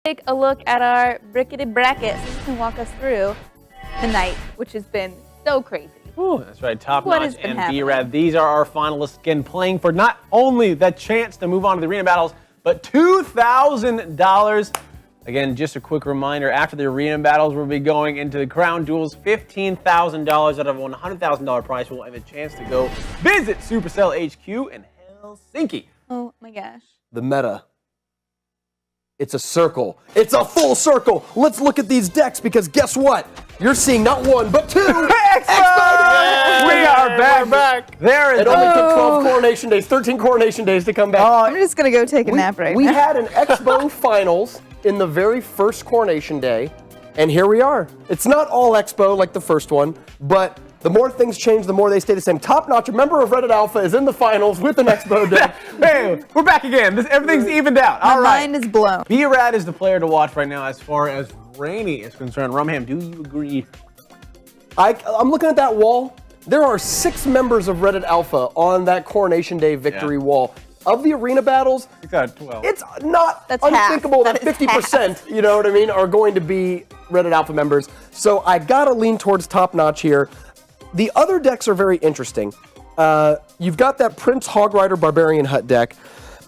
Take a look at our brickety brackets. You can walk us through the night, which has been so crazy. Ooh, that's right. Top What Notch has been and happening? B-Rad. These are our finalists, again, playing for not only the chance to move on to the arena battles, but $2,000. Again, just a quick reminder, after the arena battles, we'll be going into the crown duels. $15,000 out of a $100,000 prize will have a chance to go visit Supercell HQ in Helsinki. Oh my gosh. The meta. It's a circle. It's a full circle. Let's look at these decks because guess what? You're seeing not one, but two. Expo! We are back. We're back. There is It only took 12 coronation days, 13 coronation days to come back. I'm just going to go take a nap right We now. had an Expo finals in the very first coronation day, and here we are. It's not all Expo like the first one, but the more things change, the more they stay the same. TopNotch, a member of Reddit Alpha, is in the finals with an Expo deck. Hey, we're back again. Everything's evened out. My All right. mind is blown. B-Rad is the player to watch right now as far as Rainy is concerned. Rumham, do you agree? I'm looking at that wall. There are 6 members of Reddit Alpha on that coronation day victory wall. Of the arena battles, It's got 12. it's not That's half. unthinkable that That is 50%, you know what I mean, are going to be Reddit Alpha members. So I gotta lean towards TopNotch here. The other decks are very interesting. You've got that Prince Hog Rider Barbarian Hut deck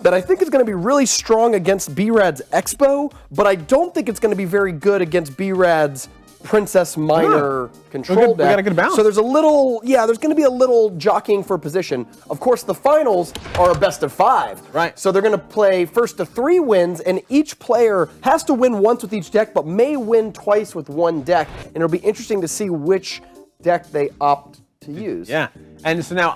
that I think is going to be really strong against B-Rad's Expo, but I don't think it's going to be very good against B-Rad's Princess Minor control deck. We got a good balance. So there's a little, there's going to be a little jockeying for position. Of course, the finals are a best of 5. Right. So they're going to play first to 3 wins, and each player has to win once with each deck, but may win twice with one deck. And it'll be interesting to see which deck they opt to use. Yeah, and so now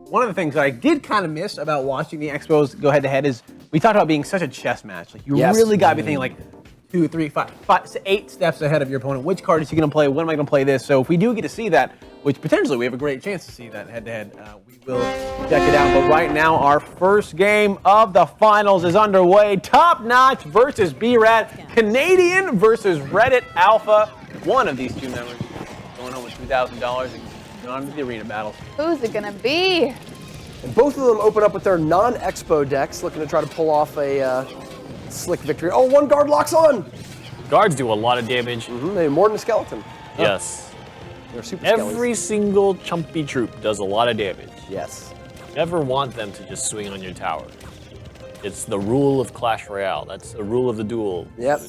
one of the things that I did kind of miss about watching the Expos go head-to-head is we talked about being such a chess match. Like you really got to be thinking like 2, 3, 5, 8 steps ahead of your opponent. Which card is he going to play? When am I going to play this? So if we do get to see that, which potentially we have a great chance to see that head-to-head, we will check it out. But right now, our first game of the finals is underway. TopNotch versus B-Rad. Canadian versus Reddit Alpha. One of these 2 members going home with $2,000 and on to the arena battles. Who's it going to be? And both of them open up with their non-Expo decks, looking to try to pull off a slick victory. Oh, one guard locks on! Guards do a lot of damage. They're more than a skeleton. Yes. They're super Every single chumpy troop does a lot of damage. Yes. Never want them to just swing on your tower. It's the rule of Clash Royale. That's the rule of the duel. Yep.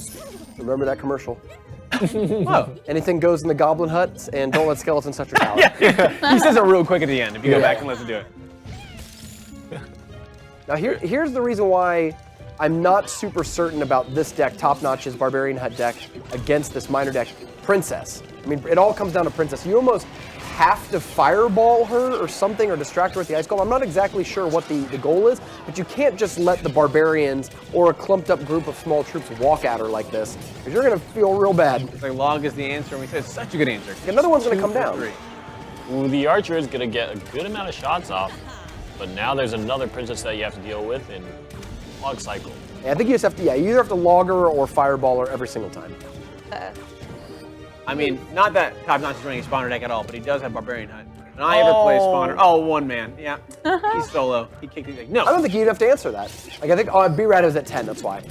Remember that commercial. Oh. Anything goes in the goblin huts, and don't let skeletons touch your tower. He says it real quick at the end if you go back and listen to it. Now here's the reason why I'm not super certain about this deck, TopNotch's Barbarian Hut deck, against this minor deck, Princess. I mean, it all comes down to Princess. You almost have to fireball her or something, or distract her with the ice golem. I'm not exactly sure what the goal is, but you can't just let the barbarians or a clumped up group of small troops walk at her like this, because you're going to feel real bad. It's like log is the answer, and we said it's such a good answer. Another one's going to come down. 3. Ooh, the archer is going to get a good amount of shots off, but now there's another princess that you have to deal with in log cycle. Yeah, I think you just have to, you either have to log her or fireball her every single time. I mean, not that TopNotch is running a spawner deck at all, but he does have Barbarian Hut. And I ever play spawner. Oh, one man. Yeah. He's solo. He kicked it. Like, no. I don't think you'd have to answer that. Like, I think B-Rad is at 10, that's why.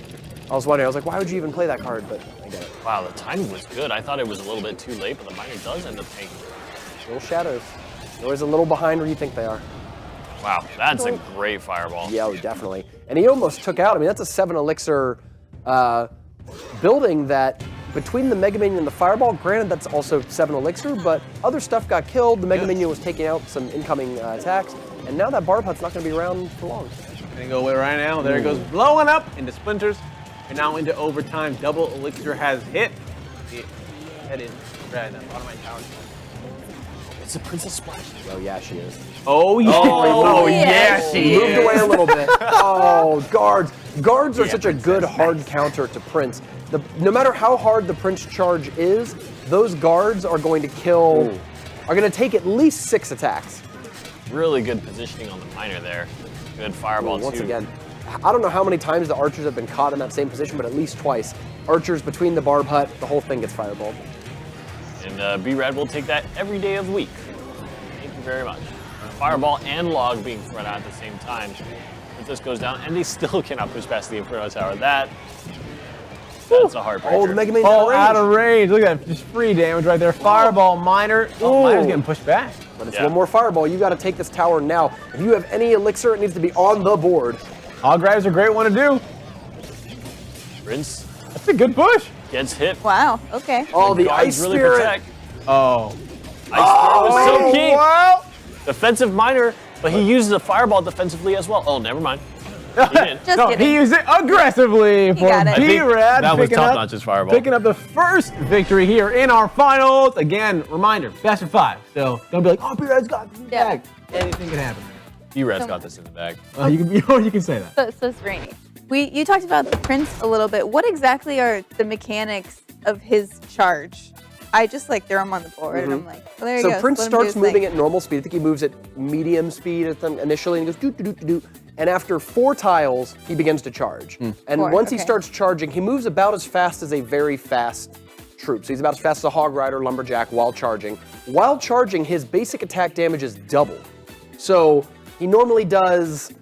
I was wondering, I was like, why would you even play that card? But I get it. Wow, the timing was good. I thought it was a little bit too late, but the miner does end up taking it. Little shadows. They're always a little behind where you think they are. Wow, that's a great fireball. Yeah, oh, definitely. And he almost took out, I mean, that's a 7 elixir building that, between the Mega Minion and the Fireball, granted that's also 7 elixir, but other stuff got killed. The Mega Minion was taking out some incoming attacks, and now that Barb Hut's not going to be around for long. Gonna go away right now. There it goes, blowing up into splinters. And now into overtime. Double elixir has hit. Head in. Right, that's bottom of my tower. It's a Princess Splash. Oh, yeah, she is. Oh, yeah. Oh, yeah, she Moved is. away a little bit. Oh, guards. Guards are such a good hard counter to Prince. No matter how hard the Prince charge is, those guards are going to kill, are going to take at least 6 attacks. Really good positioning on the miner there. Good fireball too. Once again, I don't know how many times the archers have been caught in that same position, but at least twice. Archers between the Barb Hut, the whole thing gets fireballed. And B-Rad will take that every day of the week. Thank you very much. Fireball and log being thrown out at the same time. Princess goes down, and they still cannot push past the Inferno Tower. That That's a heartbreaker. Oh, the Mega Man's Oh, out out of range. Look at that. Just free damage right there. Fireball, Miner. Oh, Miner's getting pushed back. But it's one more Fireball. You got to take this tower now. If you have any Elixir, it needs to be on the board. Hog Rider's a great one to do. Prince That's a good push. gets hit. Wow. Okay. Oh, the Guards Ice really Spirit. protect. Oh. Ice Spirit was so key. Wow. Defensive Miner, but he uses a Fireball defensively as well. Oh, never mind. He didn't. Just No, kidding. he used it aggressively for got it. I think B-Rad. that was picking up- TopNotch's Fireball. Picking up the first victory here in our finals. Again, reminder, best of 5. So don't be like, oh, B-Rad's got it Yeah. back. Anything can happen. B-Rad's got this in the bag. You can say that. So Rainy. You talked about the Prince a little bit. What exactly are the mechanics of his charge? I just like throw him on the board and I'm like, well, there you go. So Prince Let him do starts his moving thing. at normal speed. I think he moves at medium speed initially and he goes do. And after 4 tiles, he begins to charge. And 4, once he okay. starts charging, he moves about as fast as a very fast troop. So he's about as fast as a Hog Rider, Lumberjack while charging. While charging, his basic attack damage is double. So he normally does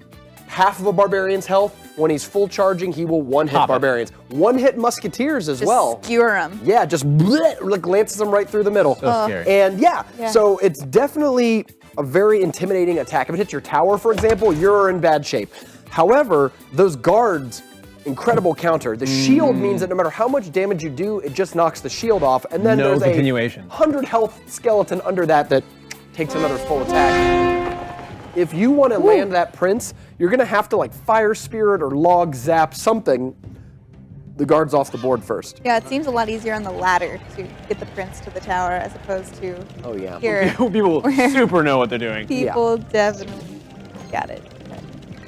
half of a Barbarian's health. When he's full charging, he will one-hit Pop it. Barbarians. One-hit Musketeers as Just well. skewer him. Yeah, just bleh, like lances them right through the middle. So scary. And yeah, Yeah. so it's definitely a very intimidating attack. If it hits your tower, for example, you're in bad shape. However, those guards, incredible counter. The shield means that no matter how much damage you do, it just knocks the shield off. And then No there's continuation. a 100 health skeleton under that takes another full attack. If you want to land that Prince, you're going to have to like Fire Spirit or Log Zap something the guards off the board first. Yeah, it seems a lot easier on the ladder to get the Prince to the tower as opposed to Oh, yeah. here. People super know what they're doing. People definitely got it.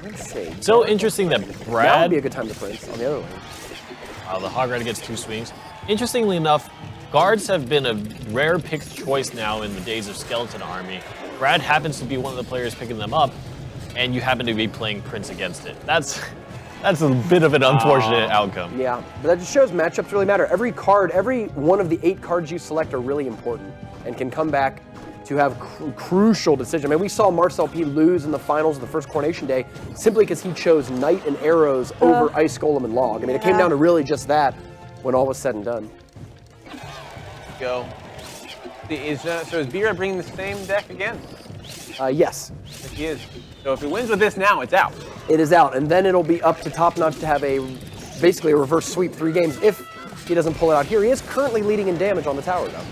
Let's see. So interesting that That would Brad, be a good time to Prince on the other one. the Hog Rider gets 2 swings. Interestingly enough, guards have been a rare picked choice now in the days of Skeleton Army. Brad happens to be one of the players picking them up, and you happen to be playing Prince against it. That's a bit of an unfortunate outcome. Yeah, but that just shows matchups really matter. Every one of the 8 cards you select are really important and can come back to have crucial decisions. I mean, we saw Marcel P. lose in the finals of the first Coronation Day simply because he chose Knight and Arrows over Ice Golem and Log. I mean, it came down to really just that when all was said and done. Go. So is B-Rad bringing the same deck again? Yes, Yes, he is. So if he wins with this now, it's out. it is out, and then it'll be up to TopNotch to have basically a reverse sweep 3 games if he doesn't pull it out here. He is currently leading in damage on the tower, though.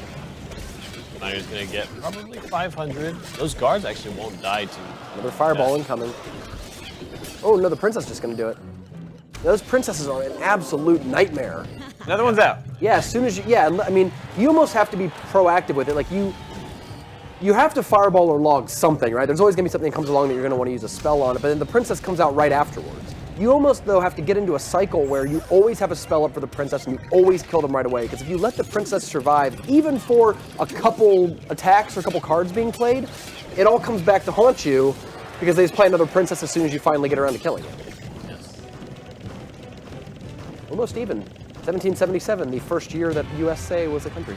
Miner's gonna get probably 500. Those guards actually won't die to. Another Fireball incoming. Oh, no, the Princess just going to do it. Those Princesses are an absolute nightmare. Another one's out. Yeah, as soon as I mean, you almost have to be proactive with it. Like, you have to Fireball or Log something, right? There's always going to be something that comes along that you're going to want to use a spell on it, but then the Princess comes out right afterwards. You almost, though, have to get into a cycle where you always have a spell up for the Princess and you always kill them right away, because if you let the Princess survive, even for a couple attacks or a couple cards being played, it all comes back to haunt you, because they just play another Princess as soon as you finally get around to killing it. Yes. Almost even. 1777, the first year that USA was a country.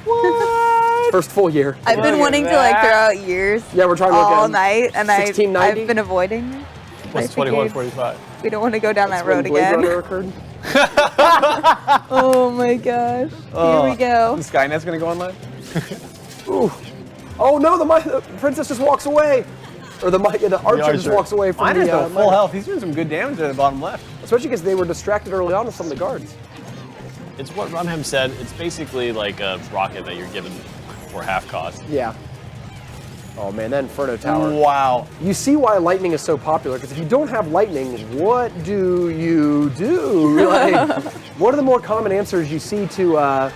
What? First full year. I've been Look at wanting to like that. throw out years Yeah, we're trying to look at all them. night, and 1690? I've been avoiding it. What's I figured 2145? We don't want to go down that When road Blade again. Runner occurred. Oh my gosh. Here we go. The Skynet's gonna go online? Ooh. Oh no, the Princess just walks away. Or the Archer just Archer. walks away from Miner's the though full Miner. health. He's doing some good damage at the bottom left. Especially because they were distracted early on with some of the guards. It's what Rumham said. It's basically like a rocket that you're given for half cost. Yeah. Oh man, that Inferno Tower. Wow. You see why lightning is so popular, because if you don't have lightning, what do you do? Like, one of the more common answers you see to, oh,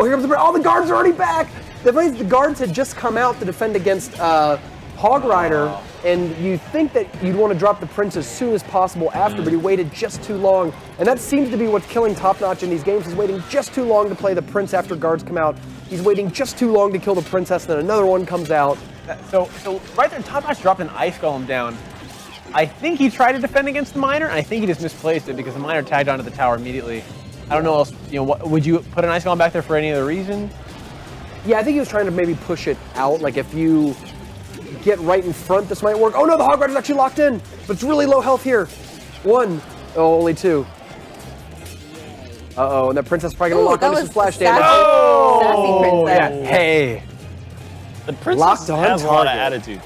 here comes the guards are already back! The guards had just come out to defend against Hog Rider, and you think that you'd want to drop the Prince as soon as possible after, but he waited just too long. And that seems to be what's killing TopNotch in these games, is waiting just too long to play the Prince after guards come out. He's waiting just too long to kill the Princess, then another one comes out. So right there, TopNotch dropped an Ice Golem down. I think he tried to defend against the Miner, and I think he just misplaced it because the Miner tagged onto the tower immediately. I don't know else. Would you put an Ice Golem back there for any other reason? Yeah, I think he was trying to maybe push it out. Like, if you get right in front, this might work. Oh no, the Hog Rider's actually locked in, but it's really low health here. 1. Oh, only 2. Uh-oh, and that princess probably gonna Ooh, lock that onto some was splash sassy. damage. Oh, Sassy yeah. princess. Hey. The princess Locked on has a lot of target. attitude.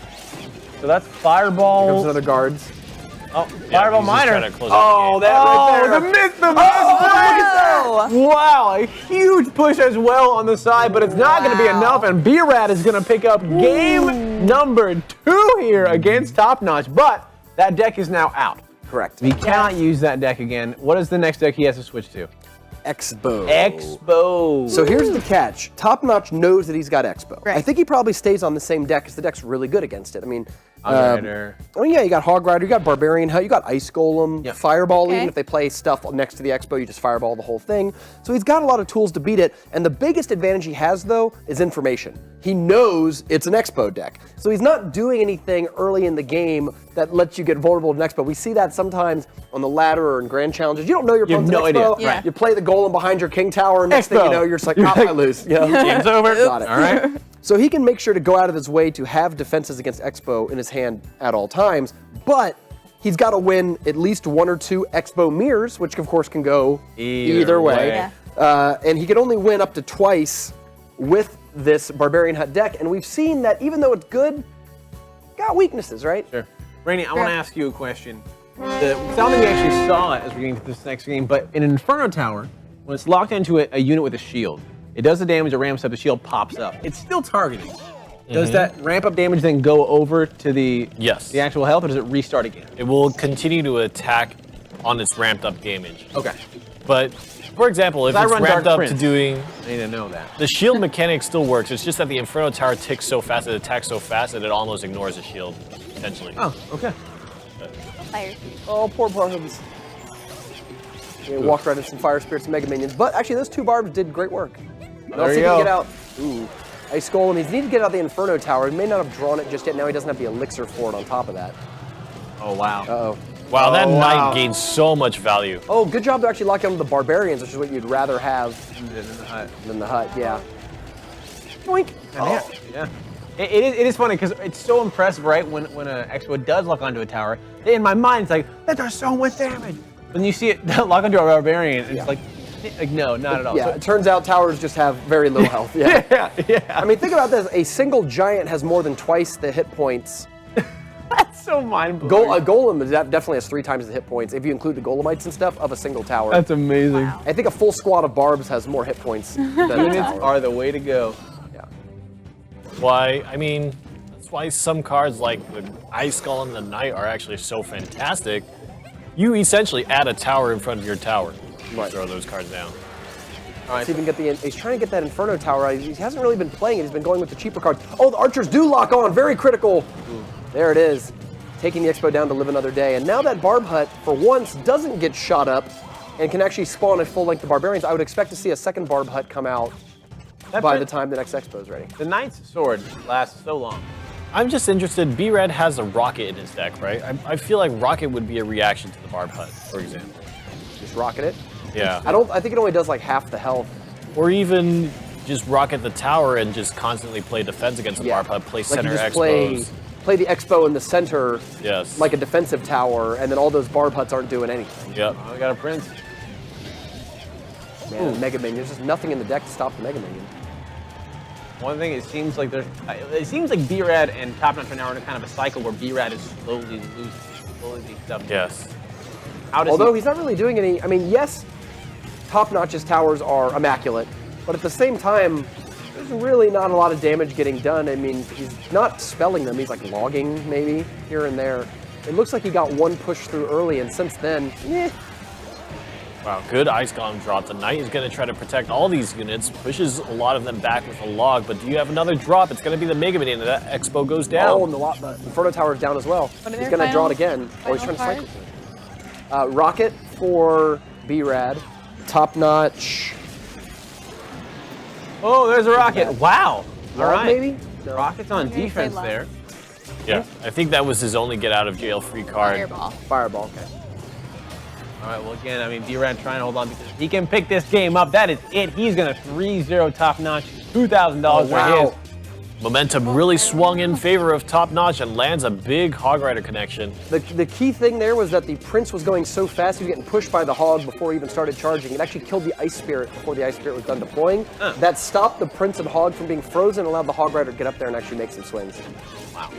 So that's Here comes Fireball. another guards. Oh, Yeah, Fireball he's just Miner. trying to close out the game. that right there. The myth, the Oh, Wow, a huge push as well on the side, but it's not going to be Wow. enough, and B-Rad is going to pick up game number 2 here against TopNotch, but that deck is now out. Correct. He cannot use that deck again. What is the next deck he has to switch to? Epicxbow. Expo. So here's the catch. TopNotch knows that he's got Expo. Right. I think he probably stays on the same deck because the deck's really good against it. I mean, Rider. yeah, you got Hog Rider, you got Barbarian Hut, you got Ice Golem, Yep. Fireball. Okay. Even if they play stuff next to the Expo, you just Fireball the whole thing. So he's got a lot of tools to beat it. And the biggest advantage he has, though, is information. He knows it's an Expo deck. So he's not doing anything early in the game that lets you get vulnerable to an Expo. We see that sometimes on the ladder or in Grand Challenges. You don't know your You have opponent's no Expo. idea. Yeah. You play the Golem behind your King Tower, and next thing you Expo. know, you're just like, You're I like- lose. You know? Game's over. Got it. All right. So he can make sure to go out of his way to have defenses against Expo in his hand at all times, but he's got to win at least 1 or 2 Expo mirrors, which of course can go either way. Yeah. And he can only win up to twice with this Barbarian Hut deck, and we've seen that even though it's good, got weaknesses, right? Sure. Rainey, I Sure. want to ask you a question. I don't think we actually saw it as we're getting to this next game, but in an Inferno Tower, when it's locked into a unit with a shield, it does the damage, it ramps up, the shield pops up. It's still targeting. Does that ramp up damage then go over to the Yes. the actual health, or does it restart again? It will continue to attack on its ramped up damage. Okay. But, for example, if I it's run ramped Dark up Prince. to doing... I need to know that. The shield mechanic still works. It's just that the Inferno Tower ticks so fast, it attacks so fast that it almost ignores the shield, potentially. Oh, okay. Fire. Oh, poor Barbs. Yeah, walked right into some Fire Spirits and Mega Minions, but actually those 2 Barbs did great work. Now There see you if he can go. get out. Ooh. Ice Golem. He's needed to get out the Inferno Tower. He may not have drawn it just yet. Now he doesn't have the elixir for it on top of that. Oh, wow. Uh-oh. Wow, that Oh, wow. knight gains so much value. Oh, good job to actually lock onto the Barbarians, which is what you'd rather have than the Hut, yeah. Boink. Yeah. Yeah. It is funny because it's so impressive, right? When an Expo does lock onto a tower, in my mind it's like, that does so much damage. When you see it lock onto a Barbarian, it's Yeah. like no, not at all. Yeah, So- it turns out towers just have very low health. Yeah. yeah. I mean, think about this. A single giant has more than twice the hit points. That's so mind-blowing. A golem definitely has 3 times the hit points, if you include the golemites and stuff, of a single tower. That's amazing. Wow. I think a full squad of barbs has more hit points than a Units tower. are the way to go. Yeah. Why, I mean, that's why some cards like the Ice Golem and the Knight are actually so fantastic. You essentially add a tower in front of your tower. You Right. throw those cards down. All right. See if he can get he's trying to get that Inferno Tower. He hasn't really been playing it. He's been going with the cheaper cards. Oh, the archers do lock on. Very critical. There it is. Taking the Expo down to live another day. And now that Barb Hut, for once, doesn't get shot up and can actually spawn a full length of Barbarians, I would expect to see a second Barb Hut come out by the time the next Expo is ready. The Knight's sword lasts so long. I'm just interested, B-Red has a Rocket in his deck, right? I feel like Rocket would be a reaction to the Barb Hut, for example. Just rocket it. Yeah. I think it only does like half the health. Or even just Rocket the tower and just constantly play defense against the Barb Hut, play Like you center just Expos. play the Expo in the center Yes. like a defensive tower, and then all those Barb Huts aren't doing anything. Yep. Oh, we got a Prince. Man, Mega Minion. There's just nothing in the deck to stop the Mega Minion. One thing, it seems like B-Rad and TopNotch right now are in kind of a cycle where B-Rad is slowly losing, slowly being dubbed. Yes. How does Although he, he's not really doing any, I mean, yes, Top-Notch's towers are immaculate, but at the same time, there's really not a lot of damage getting done. I mean, he's not spelling them, he's like logging maybe here and there. It looks like he got one push through early, and since then, Wow, good Ice Golem drop. The Knight is going to try to protect all these units, pushes a lot of them back with a log, but do you have another drop? It's going to be the Mega Minion, and that Expo goes down. oh, and the Inferno Tower is down as well. What are He's their going to draw it final- again. Oh, he's trying final to cycle. Rocket for B-Rad. Top-Notch. Oh, there's a Rocket. Wow. All Log, right. maybe? No. Rocket's on Maybe defense play there. Yeah, I think that was his only get out of jail free card. Fireball. Fireball, okay. All right, well, again, I mean, B-Rad trying to hold on because if he can pick this game up, that is it. He's going to 3-0 TopNotch, $2,000 Oh, wow. for his Momentum really swung in favor of TopNotch and lands a big Hog Rider connection. The key thing there was that the Prince was going so fast, he was getting pushed by the Hog before he even started charging. It actually killed the Ice Spirit before the Ice Spirit was done deploying. That stopped the Prince and Hog from being frozen and allowed the Hog Rider to get up there and actually make some swings. Wow.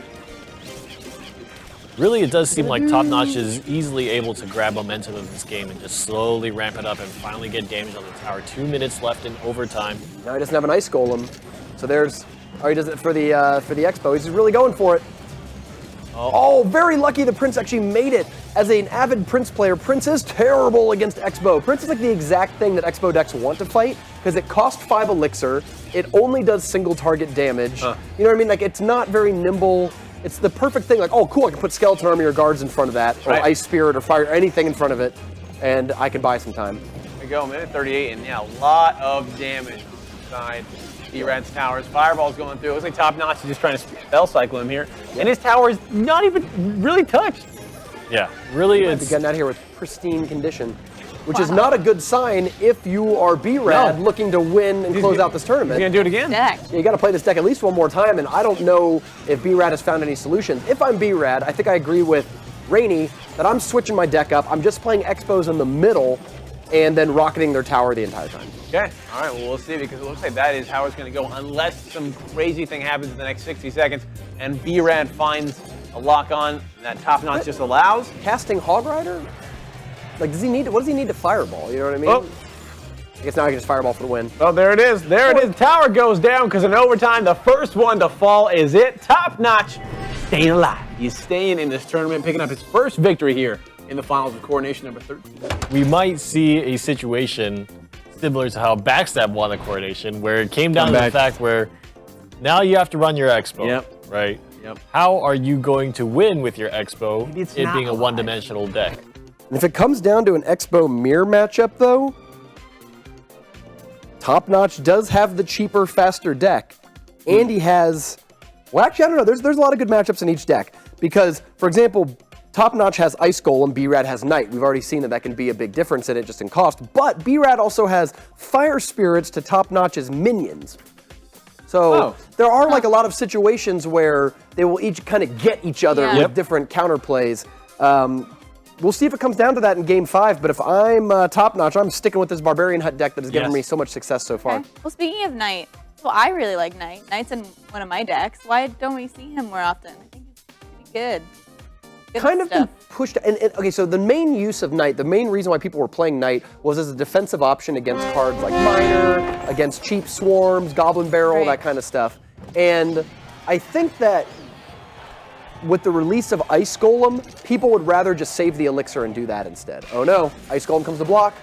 Really, it does seem like TopNotch is easily able to grab momentum of this game and just slowly ramp it up and finally get damage on the tower. 2 minutes left in overtime. Now he doesn't have an Ice Golem, so there's... Oh, he does it for the Expo. He's just really going for it. Oh, very lucky the Prince actually made it. As an avid Prince player, Prince is terrible against Expo. Prince is like the exact thing that Expo decks want to fight, because it costs 5 elixir, it only does single target damage. You know what I mean? Like, it's not very nimble. It's the perfect thing, like, oh cool, I can put Skeleton Army or Guards in front of that, or Ice Spirit or Fire, or anything in front of it, and I can buy some time. There we go, minute 38, and yeah, a lot of damage on the side. B-Rad's towers, Fireball's going through. It looks like TopNotch is just trying to spell cycle him here. And his tower is not even really touched. Yeah, really Might be getting out here with pristine condition, which is not a good sign if you are B-Rad looking to win and close out this tournament. He's gonna do it again. Deck. Yeah, you got to play this deck at least one more time, and I don't know if B-Rad has found any solutions. If I'm B-Rad, I think I agree with Rainey that I'm switching my deck up. I'm just playing Expos in the middle and then rocketing their tower the entire time. Okay, all right, well, we'll see, because it looks like that is how it's going to go unless some crazy thing happens in the next 60 seconds and B-Rad finds a lock-on that TopNotch just allows. Casting Hog Rider? Like, does he need? What does he need to Fireball? You know what I mean? Oh. I guess now I can just Fireball for the win. Oh, there it is. There it is. Tower goes down because in overtime, the first one to fall is it. TopNotch staying alive. He's staying in this tournament, picking up his first victory here in the finals of Coronation number 13. we might see a situation similar to how Backstab won the Coronation, where it came down to the fact where now you have to run your Expo, right? Yep. How are you going to win with your Expo, Maybe it's it not being a alive. one-dimensional deck? And if it comes down to an Expo mirror matchup, though, TopNotch does have the cheaper, faster deck, and he has. Well, actually, I don't know. There's a lot of good matchups in each deck because, for example, TopNotch has Ice Golem, B-Rad has Knight. We've already seen that can be a big difference in it just in cost. But B-Rad also has Fire Spirits to TopNotch's minions. So there are like a lot of situations where they will each kind of get each other with different counterplays. We'll see if it comes down to that in Game 5. But if I'm TopNotch, I'm sticking with this Barbarian Hut deck that has given me so much success so far. Okay. Well, speaking of Knight, well, I really like Knight. Knight's in one of my decks. Why don't we see him more often? I think he's pretty good. Good Kind of stuff. been pushed. And okay, so the main use of Knight, the main reason why people were playing Knight was as a defensive option against cards like Miner, against cheap swarms, Goblin Barrel, that kind of stuff. And I think that with the release of Ice Golem, people would rather just save the elixir and do that instead. Oh no, Ice Golem comes to block.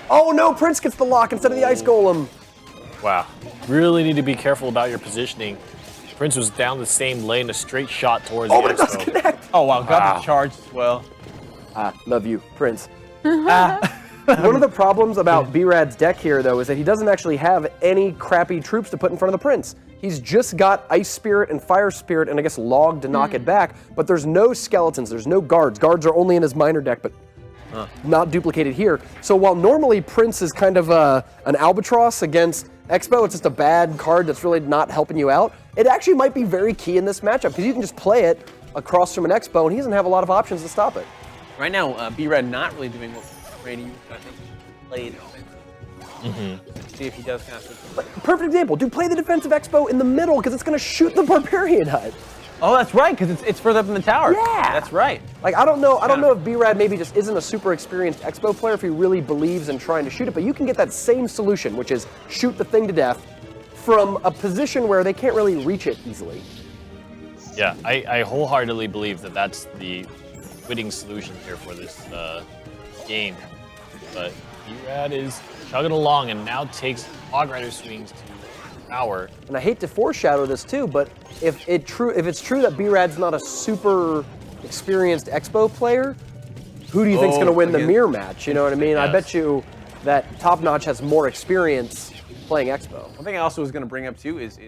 Oh no, Prince gets the lock instead of the Ice Golem. Wow. Really need to be careful about your positioning. Prince was down the same lane, a straight shot towards the But it doesn't Expo. connect. Oh, wow, got the charge as well. Love you, Prince. One of the problems about B-Rad's deck here, though, is that he doesn't actually have any crappy troops to put in front of the Prince. He's just got Ice Spirit and Fire Spirit and I guess Log to knock it back, but there's no skeletons, there's no guards. Guards are only in his minor deck, but not duplicated here. So while normally Prince is kind of an albatross against Expo, it's just a bad card that's really not helping you out. It actually might be very key in this matchup because you can just play it across from an Expo and he doesn't have a lot of options to stop it. Right now, B-Rad not really doing what Brady, I think, played. See if he does kind of switch. Perfect example, dude, play the defensive Expo in the middle because it's going to shoot the Barbarian Hut. Oh, that's right, because it's further up in the tower. Yeah. That's right. Like, I don't know if B-Rad maybe just isn't a super experienced Expo player if he really believes in trying to shoot it, but you can get that same solution, which is shoot the thing to death from a position where they can't really reach it easily. Yeah, I wholeheartedly believe that that's the winning solution here for this game. But B-Rad is chugging along and now takes Hog Rider swings to power. And I hate to foreshadow this too, but if it's true that B-Rad's not a super experienced Expo player, who do you think's going to win the mirror match? You know what I mean? I bet you that TopNotch has more experience playing Expo. One thing I also was going to bring up too is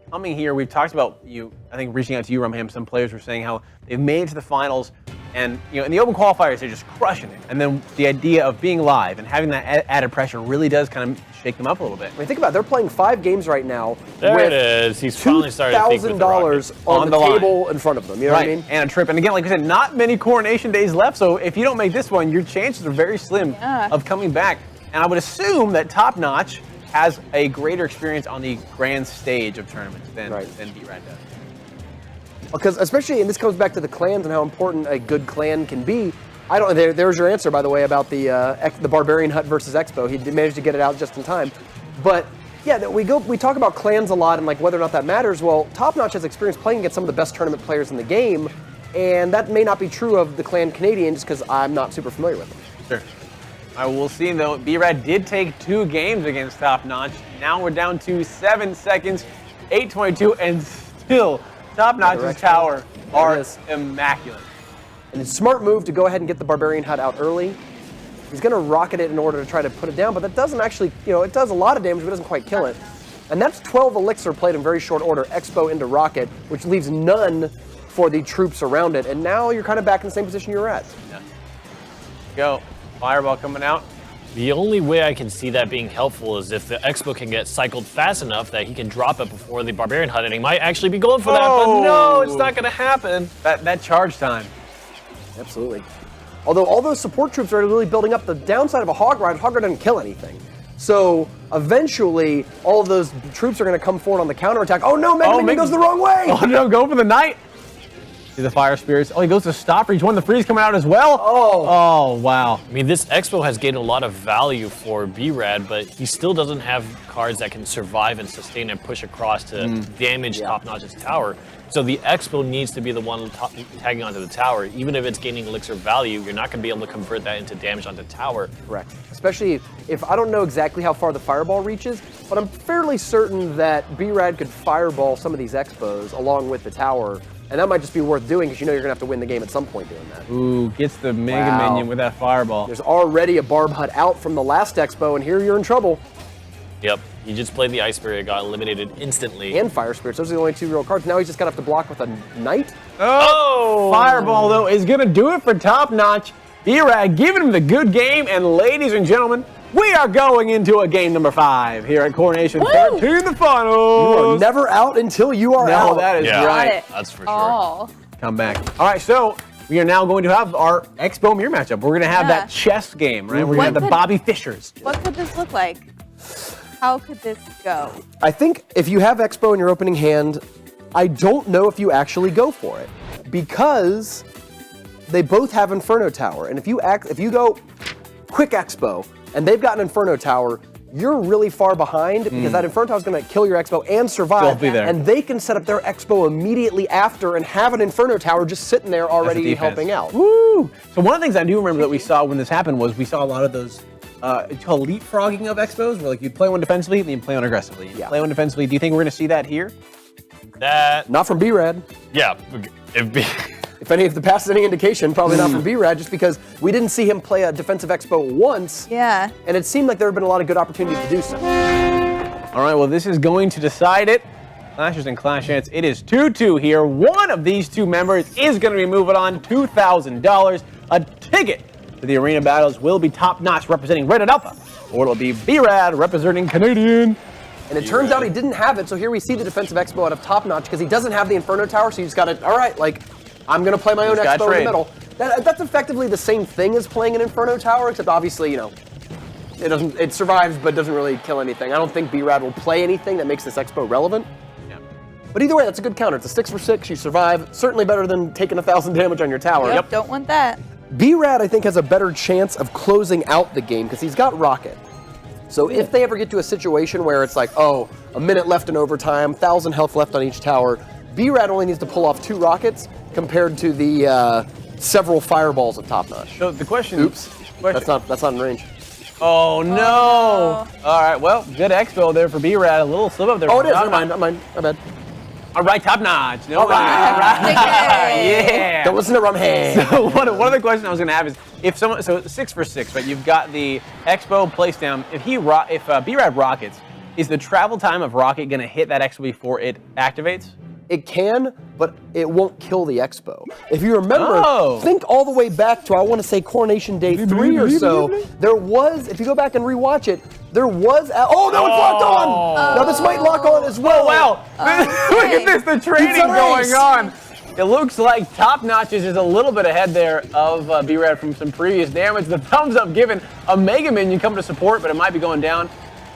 coming here. We've talked about I think reaching out to you, Rumham. Some players were saying how they've made it to the finals And in the open qualifiers, they're just crushing it. And then the idea of being live and having that added pressure really does kind of shake them up a little bit. I mean, think about it. They're playing 5 games right now. There with it is. He's finally starting to think with the $2,000 on the table in front of them. You know what I mean? And a trip. And again, like I said, not many coronation days left. So if you don't make this one, your chances are very slim of coming back. And I would assume that TopNotch has a greater experience on the grand stage of tournaments than B-Rad does. Because especially, and this comes back to the clans and how important a good clan can be. There's your answer, by the way, about the Barbarian Hut versus Expo. He managed to get it out just in time. But yeah, we talk about clans a lot and like whether or not that matters. Well, TopNotch has experience playing against some of the best tournament players in the game, and that may not be true of the clan Canadian just because I'm not super familiar with them. Sure. I will see though. B-Rad did take 2 games against TopNotch. Now we're down to 7 seconds, 8:22, and still TopNotch's tower are immaculate. And it's a smart move to go ahead and get the Barbarian Hut out early. He's going to rocket it in order to try to put it down, but that doesn't actually, it does a lot of damage, but it doesn't quite kill it. And that's 12 Elixir played in very short order, Expo into Rocket, which leaves none for the troops around it. And now you're kind of back in the same position you were at. Yeah. Go. Fireball coming out. The only way I can see that being helpful is if the Expo can get cycled fast enough that he can drop it before the Barbarian Hut, and he might actually be going for that, but no, it's not going to happen. That charge time. Absolutely. Although all those support troops are really building up, the downside of a Hog Ride doesn't kill anything. So eventually, all of those troops are going to come forward on the counterattack. Oh no, Mega Minion goes the wrong way! Oh no, go for the Knight! See the Fire Spirits. Oh, he goes to stop reach. One of the freeze coming out as well. Oh, wow. I mean, this Expo has gained a lot of value for B-Rad, but he still doesn't have cards that can survive and sustain and push across to damage TopNotch's tower. So the Expo needs to be the one tagging onto the tower. Even if it's gaining elixir value, you're not going to be able to convert that into damage onto tower. Correct. Especially if I don't know exactly how far the Fireball reaches, but I'm fairly certain that B-Rad could Fireball some of these Expos along with the tower. And that might just be worth doing because you're going to have to win the game at some point doing that. Ooh, gets the Mega Minion with that Fireball. There's already a Barb Hut out from the last Expo, and here you're in trouble. Yep, he just played the Ice Spirit, got eliminated instantly. And Fire Spirits, those are the only 2 real cards. Now he's just going to have to block with a Knight. Oh! Fireball, though, is going to do it for TopNotch. B-Rad giving him the good game, and ladies and gentlemen, we are going into a game number 5 here at Coronation 13, the finals. You are never out until you are out. No, that is right. That's for sure. Come back. All right, so we are now going to have our Expo Mirror matchup. We're going to have that chess game, right? We're going to have the Bobby Fishers. What could this look like? How could this go? I think if you have Expo in your opening hand, I don't know if you actually go for it because they both have Inferno Tower, and if you go quick Expo and they've got an Inferno Tower, you're really far behind because that Inferno Tower is going to kill your Expo and survive, and they can set up their Expo immediately after and have an Inferno Tower just sitting there already helping out. Woo! So one of the things I do remember that we saw when this happened was we saw a lot of those it's called leapfrogging of Expos, where like you play one defensively and then you play one aggressively. You play one defensively. Do you think we're going to see that here? Not from B-Rad. Yeah. If the past is any indication, probably not from B-Rad, just because we didn't see him play a defensive Expo once. Yeah. And it seemed like there have been a lot of good opportunities to do so. All right, well, this is going to decide it. Clashers and Clash Chance, it is 2-2 here. One of these 2 members is going to be moving on $2,000. A ticket to the arena battles will be TopNotch representing Red and Alpha, or it'll be B-Rad representing Canadian. And it turns out he didn't have it, so here we see the defensive Expo out of TopNotch because he doesn't have the Inferno Tower, so you just got to, all right, like, I'm going to play my own Expo in the middle. That's effectively the same thing as playing an Inferno Tower, except obviously, it survives but doesn't really kill anything. I don't think B-Rad will play anything that makes this Expo relevant. Yeah. But either way, that's a good counter. It's a 6 for 6, you survive. Certainly better than taking 1,000 damage on your tower. Yep, don't want that. B-Rad, I think, has a better chance of closing out the game because he's got Rocket. So if they ever get to a situation where it's like, oh, a minute left in overtime, 1,000 health left on each tower, B-Rad only needs to pull off 2 rockets compared to the several fireballs of TopNotch. So the question... Oops. That's not in range. Oh, no. All right, well, good Expo there for B-Rad. A little slip up there. Oh, it is. Never mind. My bad. All right, TopNotch. No, all right. Yeah. Don't listen to Rumhead. So one of the questions I was going to have is if someone, so 6 for 6, right? You've got the Expo place down. If B-Rad rockets, is the travel time of Rocket going to hit that Expo before it activates? It can, but it won't kill the Expo. If you remember, think all the way back to, I want to say, Coronation Day 3 or so, there was, if you go back and rewatch it, there was, oh no, it's locked on! Now this might lock on as well. Oh, wow. Look at this, the training going on. It looks like TopNotch is just a little bit ahead there of B-Rad from some previous damage. The thumbs up given. A Mega Minion coming to support, but it might be going down.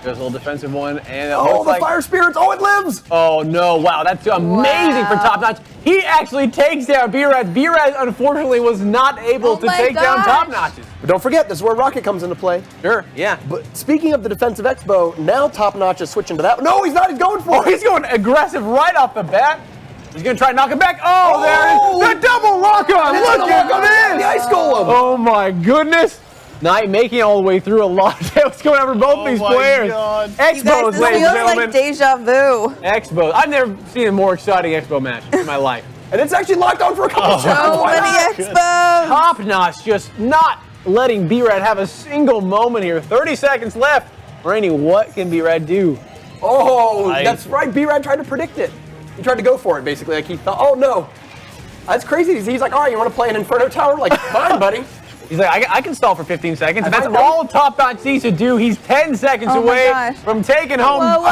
There's a little defensive one, and it looks like, Fire Spirits! Oh, it lives! Oh no! Wow, that's amazing for TopNotch. He actually takes down B-Rad. B-Rad unfortunately was not able to take down TopNotch's. But don't forget, this is where Rocket comes into play. Sure, yeah. But speaking of the defensive Expo, now TopNotch is switching to that. No, he's not. He's going for it. He's going aggressive right off the bat. He's going to try and knock him back. Oh, there it is. The double lock-on. Look at this. The Ice Golem. Oh, my goodness. Knight making it all the way through. A lot of damage going on for both these players. Expos, ladies and gentlemen. Like deja vu. Expos. I've never seen a more exciting Expo match in my life. And it's actually locked on for a couple of shots. So many Expos. TopNotch just not letting B-Rad have a single moment here. 30 seconds left. Rainey, what can B-Rad do? Oh, that's right. B-Rad tried to predict it. He tried to go for it, basically. Like he thought, oh no. That's crazy. He's like, all right, you want to play an Inferno Tower? Like, fine, buddy. He's like, I can stall for 15 seconds. And that's all TopNotch needs to do. He's 10 seconds away from taking home $2,000.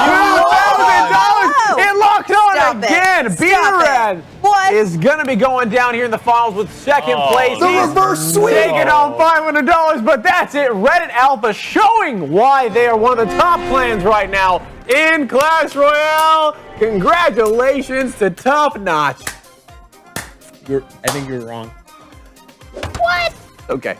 It locked on again. B-Rad is going to be going down here in the finals with second place. The reverse sweep. Taking home $500, but that's it. Reddit Alpha showing why they are one of the top clans right now in Clash Royale. Congratulations to TopNotch. I think you're wrong. What? Okay.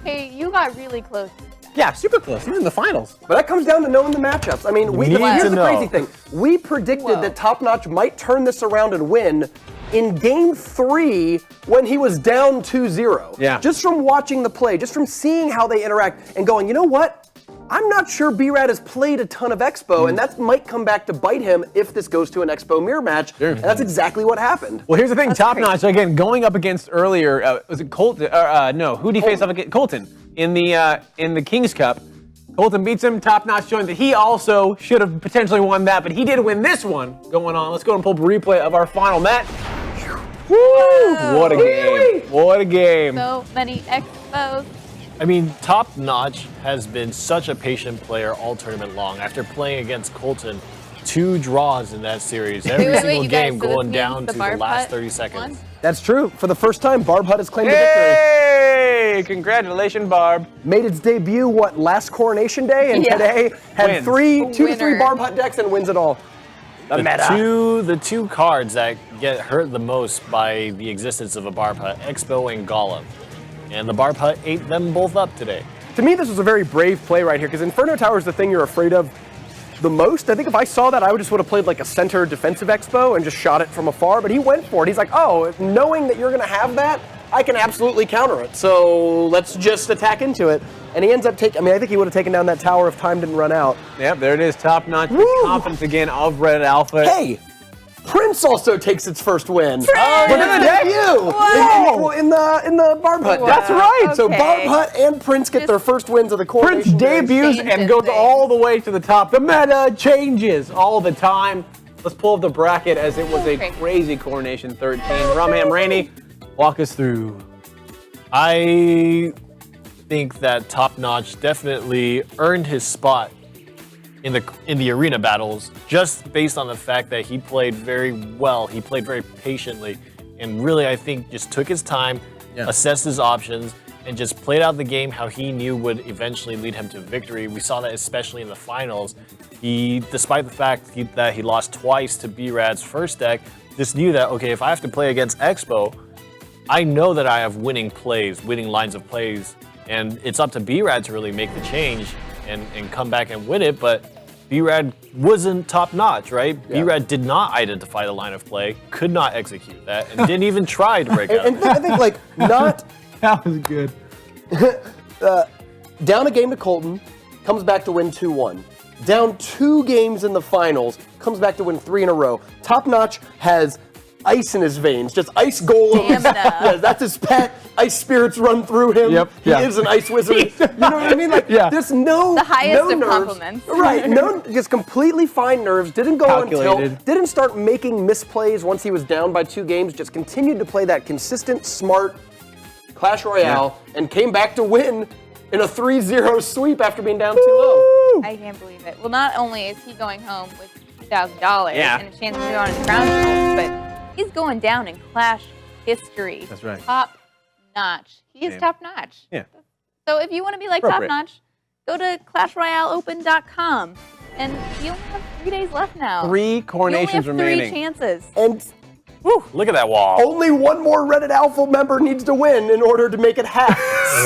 Hey, you got really close. Yeah, super close. You're in the finals. But that comes down to knowing the matchups. I mean, here's the crazy thing. We predicted that TopNotch might turn this around and win in Game 3 when he was down 2-0. Yeah. Just from watching the play, just from seeing how they interact and going, you know what? I'm not sure B-Rad has played a ton of Expo, and that might come back to bite him if this goes to an Expo mirror match. Sure. And that's exactly what happened. Well, here's the thing. TopNotch, again, going up against earlier, was it Colton? No, who did he face up against? Colton in the King's Cup. Colton beats him. TopNotch showing that he also should have potentially won that, but he did win this one going on. Let's go and pull up a replay of our final match. Woo! What a game. What a game. So many Expos. I mean, TopNotch has been such a patient player all tournament long. After playing against Colton, 2 draws in that series. Every single game going down to the last 30 seconds. That's true. For the first time, Barb Hut has claimed the victory. Hey! Congratulations, Barb. Made its debut, last Coronation Day? And today had 2 to 3 Barb Hut decks and wins it all. The two cards that get hurt the most by the existence of a Barb Hut, Expo and Golem. And the Barb Hut ate them both up today. To me, this was a very brave play right here, because Inferno Tower is the thing you're afraid of the most. I think if I saw that, I would have played like a center defensive Expo and just shot it from afar, but he went for it. He's like, oh, knowing that you're going to have that, I can absolutely counter it. So let's just attack into it. And he ends up taking, I think he would have taken down that tower if time didn't run out. Yep, there it is. TopNotch. The confidence again of Reddit Alpha. Hey! Prince also takes its first win. Oh, but it's debut in the Barb Hut. Wow. That's right. Okay. So Barb Hut and Prince get their first wins of the Coronation. Prince debuts and goes all the way to the top. The meta changes all the time. Let's pull up the bracket as it was a crazy Coronation 13. Rumham, Rainey, walk us through. I think that TopNotch definitely earned his spot in the arena battles, just based on the fact that he played very well. He played very patiently, and really, I think, just took his time, assessed his options, and just played out the game how he knew would eventually lead him to victory. We saw that especially in the finals. He, despite the fact that he lost twice to B-Rad's first deck, just knew that, okay, if I have to play against Expo, I know that I have winning plays, winning lines of plays, and it's up to B-Rad to really make the change and come back and win it, but B-Rad wasn't top-notch, right? Yeah. B-Rad did not identify the line of play, could not execute that, and didn't even try to break out. And I think, like, not... That was good. Down a game to Colton, comes back to win 2-1. Down 2 games in the finals, comes back to win 3 in a row. TopNotch has ice in his veins, just ice golems. Stamina. Yeah, that's his pet. Ice spirits run through him. Yep, He yeah. is an ice wizard. You know what I mean? Like, Yeah. there's no The highest no of nerves. compliments. Right, no, just completely fine nerves. Didn't go on tilt. Calculated. Didn't start making misplays once he was down by 2 games. Just continued to play that consistent, smart Clash Royale and came back to win in a 3-0 sweep after being down 2-0. I can't believe it. Well, not only is he going home with $2,000 Yeah. and a chance to go on his crown jewels, but he's going down in Clash history. That's right. Top notch. He is Yeah. top notch. Yeah. So if you want to be like Appropriate. top notch, go to ClashRoyaleOpen.com. And you only have 3 days left now. 3 coronations you only have remaining. 3 chances. And Look at that wall. only one more Reddit Alpha member needs to win in order to make it half.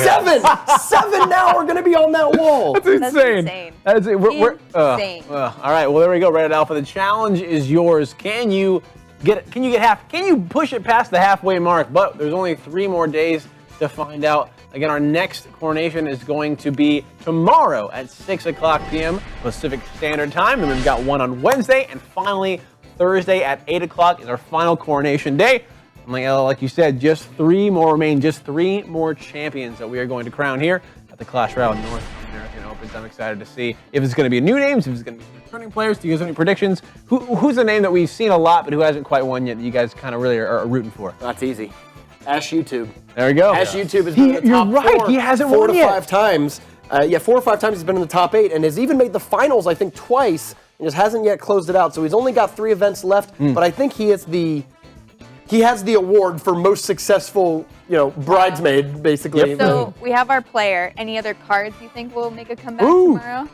7! 7 now are going to be on that wall. That's That's insane. insane. That's it. Insane. All right. Well, there we go. Reddit Alpha. The challenge is yours. Can you get half? Can you push it past the halfway mark? But there's only 3 more days to find out. Again, our next coronation is going to be tomorrow at 6 o'clock p.m. Pacific Standard Time. And we've got one on Wednesday, and finally Thursday at 8 o'clock is our final coronation day. And like you said, just 3 more remain. Just 3 more champions that we are going to crown here at the Clash Royale North American Opens. I'm excited to see if it's going to be new names, if it's going to be returning players. Do you guys have any predictions? Who's a name that we've seen a lot but who hasn't quite won yet that you guys kind of really are rooting for? That's easy. Ash YouTube. There we go. Ash YouTube has been in the You're top right. 4, He hasn't 4 won to yet. 5 times. 4 or 5 times he's been in the top 8 and has even made the finals, I think, twice, and just hasn't yet closed it out. So he's only got 3 events left, but I think he has the award for most successful, bridesmaid, basically. So we have our player. Any other cards you think will make a comeback Ooh. tomorrow?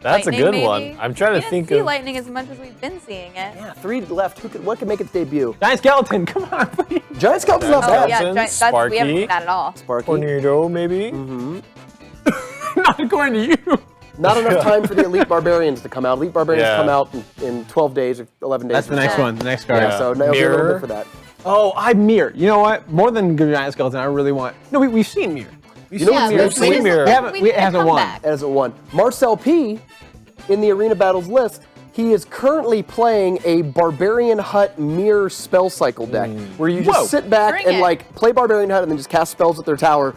That's Lightning, a good maybe? one. I'm trying We to didn't think see of. Lightning as much as we've been seeing it. Yeah, 3 left. What could make its debut? Giant Skeleton, come on, please. Giant Skeleton's not Oh, bad. yeah, Skeleton, we haven't Sparky. seen that at all. Sparky. Tornado, maybe. Not according to you. Not enough time for the Elite Barbarians to come out. Elite Barbarians Yeah. come out in 12 days or 11 days. That's the or next so. one, the next card. Yeah, so it'll be a little Mirror. bit for that. Oh, I'm Mir. You know what? More than Giant Skeleton, I really want. No, we've seen Mir. We've know seen what's Mir. we've seen Mir. It hasn't won. As it won. Marcel P. in the Arena Battles list, he is currently playing a Barbarian Hut mirror spell cycle deck, where you just Whoa. sit back Bring and it. play Barbarian Hut and then just cast spells at their tower.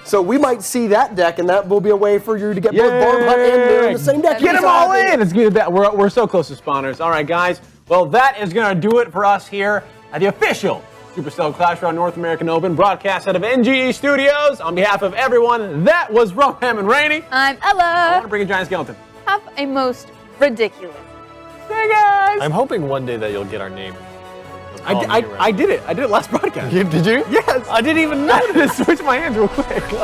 So we might see that deck, and that will be a way for you to get both Barb Hut and mirror in the same deck. Get them all in. It's good that we're so close to spawners. All right, guys. Well, that is going to do it for us here at the official Supercell Clash Royale North American Open broadcast out of NGE Studios. On behalf of everyone, that was Roham and Rainey. I'm I want Ella. to bring a Giant Skeleton. Have a most ridiculous. Hey, guys. I'm hoping one day that you'll get our name. You'll call me I around. did it. I did it last broadcast. Did you? Yes. I didn't even I know. had to switch my hands real quick.